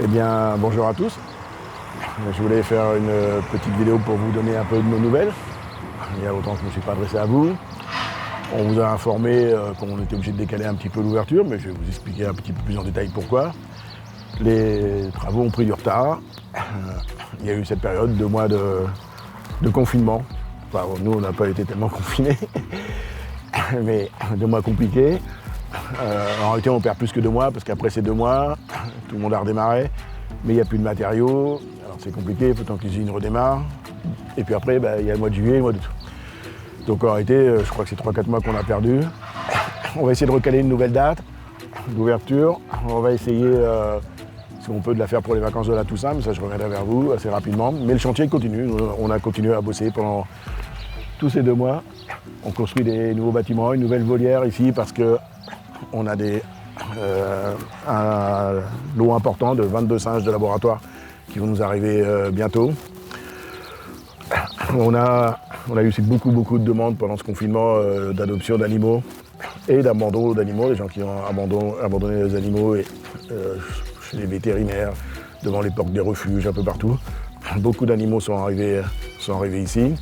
Eh bien, bonjour à tous. Je voulais faire une petite vidéo pour vous donner un peu de nos nouvelles. Il y a longtemps que je ne me suis pas adressé à vous. On vous a informé qu'on était obligé de décaler un petit peu l'ouverture, mais je vais vous expliquer un petit peu plus en détail pourquoi. Les travaux ont pris du retard. Il y a eu cette période, 2 mois de confinement. Enfin, nous, on n'a pas été tellement confinés, mais 2 mois compliqués. En réalité, on perd plus que 2 mois, parce qu'après ces 2 mois, tout le monde a redémarré, mais il n'y a plus de matériaux. Alors c'est compliqué, il faut tant que l'usine redémarre. Et puis après, il y a le mois de juillet, le mois d'août. Donc en réalité, je crois que c'est 3-4 mois qu'on a perdu. On va essayer de recaler une nouvelle date d'ouverture. On va essayer, si on peut, de la faire pour les vacances de la Toussaint, mais ça je reviendrai vers vous assez rapidement. Mais le chantier continue, on a continué à bosser pendant tous ces 2 mois. On construit des nouveaux bâtiments, une nouvelle volière ici parce qu'on a un lot important de 22 singes de laboratoire qui vont nous arriver bientôt. On a eu aussi beaucoup de demandes pendant ce confinement d'adoption d'animaux et d'abandon d'animaux, les gens qui ont abandonné les animaux chez les vétérinaires, devant les portes des refuges, un peu partout. Beaucoup d'animaux sont arrivés ici.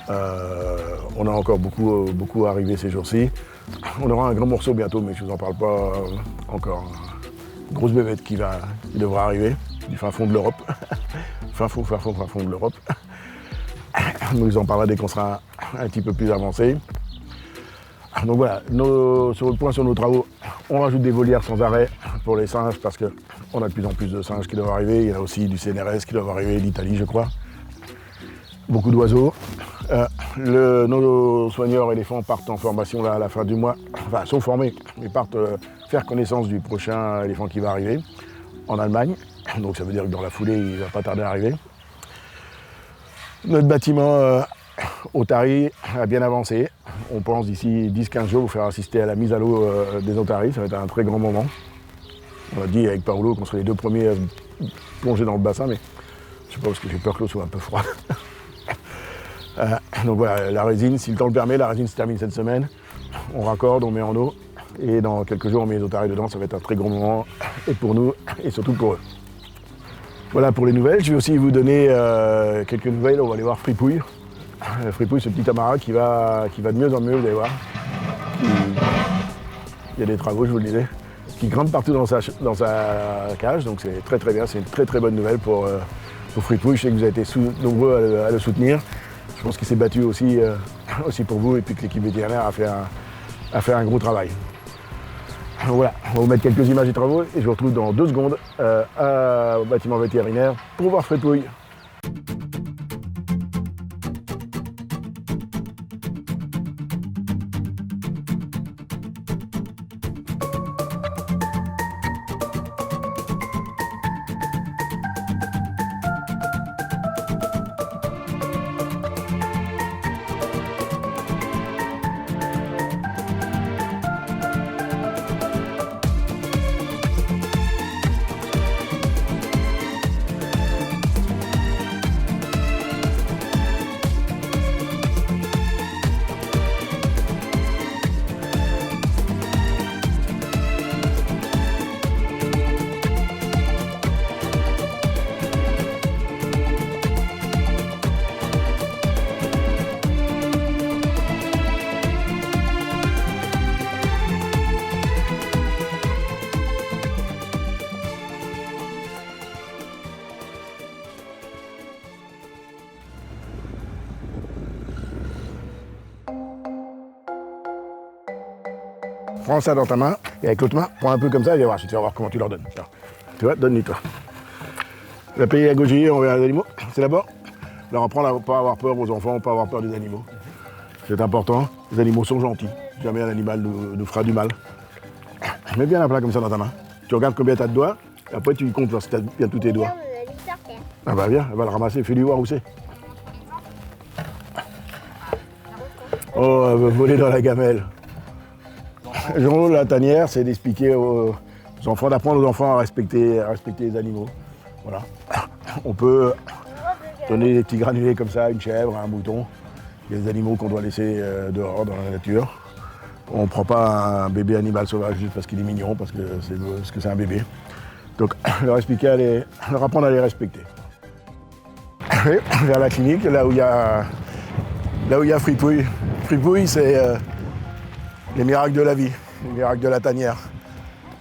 On a encore beaucoup arrivé ces jours-ci. On aura un grand morceau bientôt, mais je ne vous en parle pas encore. Une grosse bébête qui devra arriver du fin fond de l'Europe. fin fond de l'Europe. On nous en parlera dès qu'on sera un petit peu plus avancé. Donc voilà, sur nos travaux, on rajoute des volières sans arrêt pour les singes parce qu'on a de plus en plus de singes qui doivent arriver. Il y en a aussi du CNRS qui doivent arriver, d'Italie je crois. Beaucoup d'oiseaux. Nos soigneurs éléphants partent en formation là, à la fin du mois, enfin sont formés, mais partent faire connaissance du prochain éléphant qui va arriver en Allemagne. Donc ça veut dire que dans la foulée, il ne va pas tarder à arriver. Notre bâtiment otarie a bien avancé. On pense d'ici 10-15 jours vous faire assister à la mise à l'eau des otaries. Ça va être un très grand moment. On a dit avec Paolo qu'on serait les 2 premiers à se plonger dans le bassin, mais je sais pas parce que j'ai peur que l'eau soit un peu froide. Donc voilà, la résine, si le temps le permet, la résine se termine cette semaine. On raccorde, on met en eau, et dans quelques jours on met les otaries dedans, ça va être un très grand moment, et pour nous, et surtout pour eux. Voilà pour les nouvelles. Je vais aussi vous donner quelques nouvelles, on va aller voir Fripouille. Fripouille, ce petit Amara qui va de mieux en mieux, vous allez voir. Il y a des travaux, je vous le disais, qui grimpent partout dans sa cage, donc c'est très bien, c'est une très bonne nouvelle pour Fripouille. Je sais que vous avez été nombreux à le soutenir. Je pense qu'il s'est battu aussi pour vous et puis que l'équipe vétérinaire a fait un gros travail. Voilà, on va vous mettre quelques images des travaux et je vous retrouve dans 2 secondes au bâtiment vétérinaire pour voir Fripouille. Prends ça dans ta main, et avec l'autre main, prends un peu comme ça, et tu vas voir comment tu leur donnes. Alors, tu vois, donne-lui toi. Tu vas payer à gaucher, on verra les animaux. C'est d'abord, leur apprendre à ne pas avoir peur aux enfants, pas avoir peur des animaux. C'est important, les animaux sont gentils. Jamais un animal nous fera du mal. Mets bien la plaque comme ça dans ta main. Tu regardes combien tu as de doigts, et après tu comptes si tu as bien tous tes doigts. Ah bah viens, elle va le ramasser, fais-lui voir où c'est. Oh, elle veut voler dans la gamelle. Le rôle de la tanière, c'est d'expliquer aux enfants, d'apprendre aux enfants à respecter les animaux. Voilà. On peut donner des petits granulés comme ça à une chèvre, à un mouton. Il y a des animaux qu'on doit laisser dehors, dans la nature. On ne prend pas un bébé animal sauvage juste parce qu'il est mignon, parce que c'est un bébé. Donc leur expliquer, leur apprendre à les respecter. Et vers la clinique, là où il y a Fripouille. Fripouille, c'est les miracles de la vie, les miracles de la tanière.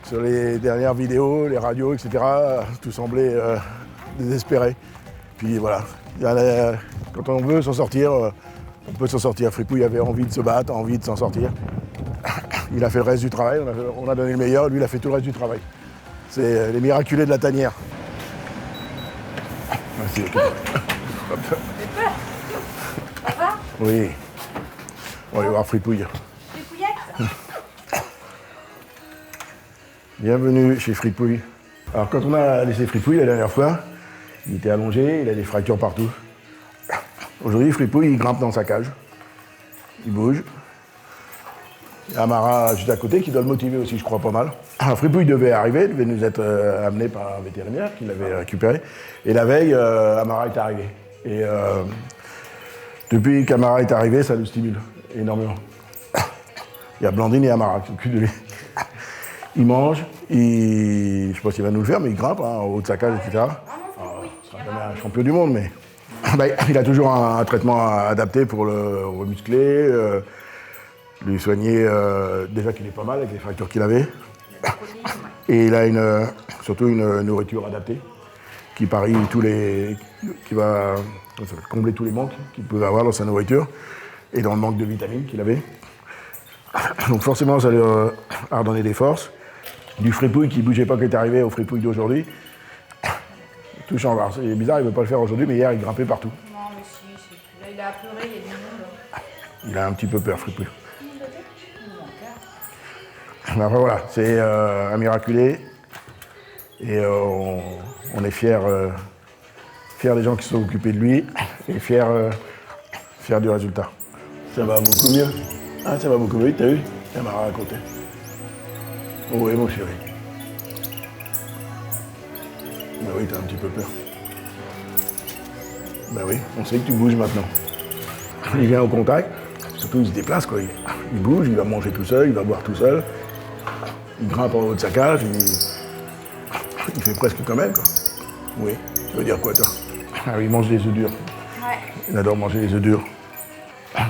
Sur les dernières vidéos, les radios, etc., tout semblait désespéré. Puis voilà, quand on veut s'en sortir, on peut s'en sortir. Fripouille avait envie de se battre, envie de s'en sortir. Il a fait le reste du travail, on a donné le meilleur, lui il a fait tout le reste du travail. C'est les miraculés de la tanière. Merci, ok. Ça va? Oui. On va aller voir Fripouille. Fripouillette? Bienvenue chez Fripouille. Alors quand on a laissé Fripouille la dernière fois, il était allongé, il a des fractures partout. Aujourd'hui, Fripouille, il grimpe dans sa cage. Il bouge. Il y a Amara juste à côté qui doit le motiver aussi, je crois, pas mal. Alors, Fripouille devait arriver, devait nous être amené par un vétérinaire qui l'avait récupéré. Et la veille, Amara est arrivé. Et depuis qu'Amara est arrivé, ça le stimule énormément. Il y a Blandine et Amara qui s'occupent de lui. Il mange, je ne sais pas s'il va nous le faire, mais il grimpe en haut de sa cage, etc. Il sera jamais un champion du monde, mais il a toujours un traitement adapté pour le remuscler, lui soigner, déjà qu'il est pas mal avec les fractures qu'il avait. Et il a surtout une nourriture adaptée qui va combler tous les manques qu'il peut avoir dans sa nourriture et dans le manque de vitamines qu'il avait. Donc forcément, ça lui a redonné des forces. Du Fripouille qui ne bougeait pas, qui est arrivé au Fripouille d'aujourd'hui. Tout change. Alors, c'est bizarre, il ne veut pas le faire aujourd'hui, mais hier, il grimpait partout. Non, mais si, là, il a pleuré, il y a du monde. Il a un petit peu peur, Fripouille. Enfin, voilà, c'est un miraculé. Et on est fiers des gens qui se sont occupés de lui et fiers du résultat. Ça va beaucoup mieux. Ah, ça va beaucoup mieux, t'as vu? Elle m'a raconté. Oh oui, mon chéri. Bah oui, t'as un petit peu peur. Bah oui, on sait que tu bouges maintenant. Il vient au contact, surtout il se déplace, quoi. Il bouge, il va manger tout seul, il va boire tout seul. Il grimpe en haut de sa cage, il fait presque comme elle, quoi. Oui, tu veux dire quoi, toi? Ah oui, il mange des œufs durs. Ouais. Il adore manger les œufs durs.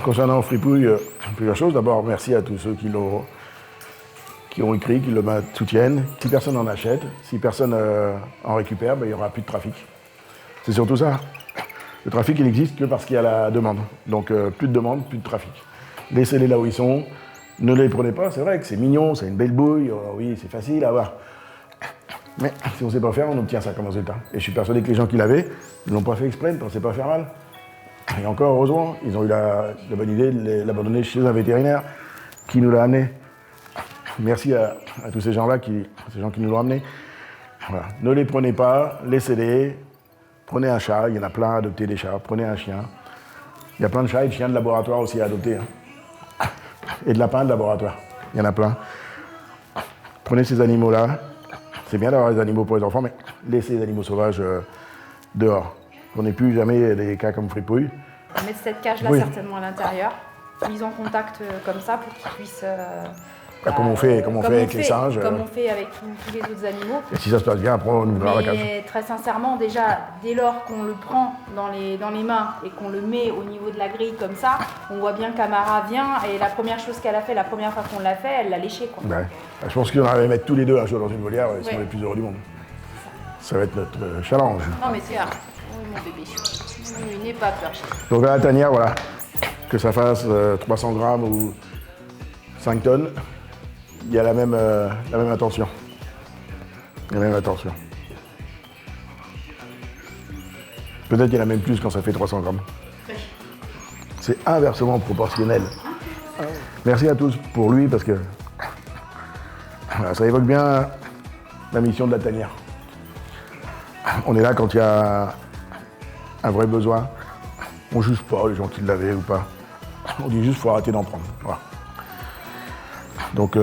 Concernant Fripouille, plusieurs choses. D'abord, merci à tous ceux qui ont écrit, qui le soutiennent. Si personne en achète, si personne en récupère, il n'y aura plus de trafic. C'est surtout ça. Le trafic, il n'existe que parce qu'il y a la demande. Donc, plus de demande, plus de trafic. Laissez-les là où ils sont. Ne les prenez pas. C'est vrai que c'est mignon, c'est une belle bouille. Oui, c'est facile à avoir. Mais si on ne sait pas faire, on obtient ça comme résultat. Et je suis persuadé que les gens qui l'avaient ne l'ont pas fait exprès, ne pensaient pas faire mal. Et encore, heureusement, ils ont eu la bonne idée de l'abandonner chez un vétérinaire qui nous l'a amené. Merci à tous ces gens-là, ces gens qui nous l'ont amené. Voilà. Ne les prenez pas, laissez-les. Prenez un chat, il y en a plein à adopter des chats. Prenez un chien. Il y a plein de chats et de chiens de laboratoire aussi à adopter. Hein. Et de lapins de laboratoire. Il y en a plein. Prenez ces animaux-là. C'est bien d'avoir des animaux pour les enfants, mais laissez les animaux sauvages dehors. On n'ait plus jamais des cas comme Fripouille. On va mettre cette cage-là certainement à l'intérieur, mise en contact comme ça pour qu'ils puissent... comme on fait avec les singes. Comme on fait avec tous les autres animaux. Et si ça se passe bien, après on ouvrira la cage. Mais très sincèrement, déjà, dès lors qu'on le prend dans les mains et qu'on le met au niveau de la grille comme ça, on voit bien qu'Amara vient et la première chose qu'elle a fait, la première fois qu'on l'a fait, elle l'a léché, quoi. Ouais. Je pense qu'on va mettre tous les deux un jour dans une volière, ils sont les plus heureux du monde. Ça va être notre challenge. Non mais c'est rare. Oui, mon bébé. Il n'est pas peur. Donc à la tanière, voilà, que ça fasse 300 grammes ou 5 tonnes, il y a la même attention. La même attention. Peut-être qu'il y en a même plus quand ça fait 300 grammes. C'est inversement proportionnel. Merci à tous pour lui parce que voilà, ça évoque bien la mission de la tanière. On est là quand il y a un vrai besoin. On ne juge pas les gens qui l'avaient ou pas. On dit juste qu'il faut arrêter d'en prendre. Voilà. Donc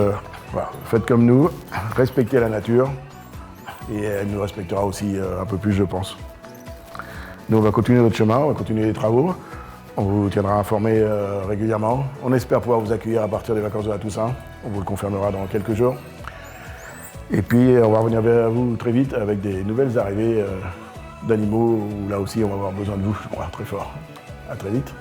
voilà, faites comme nous, respectez la nature et elle nous respectera aussi un peu plus, je pense. Nous, on va continuer notre chemin, on va continuer les travaux. On vous tiendra informé régulièrement. On espère pouvoir vous accueillir à partir des vacances de la Toussaint. On vous le confirmera dans quelques jours. Et puis on va revenir vers vous très vite avec des nouvelles arrivées d'animaux où là aussi on va avoir besoin de vous, je crois, très fort. À très vite.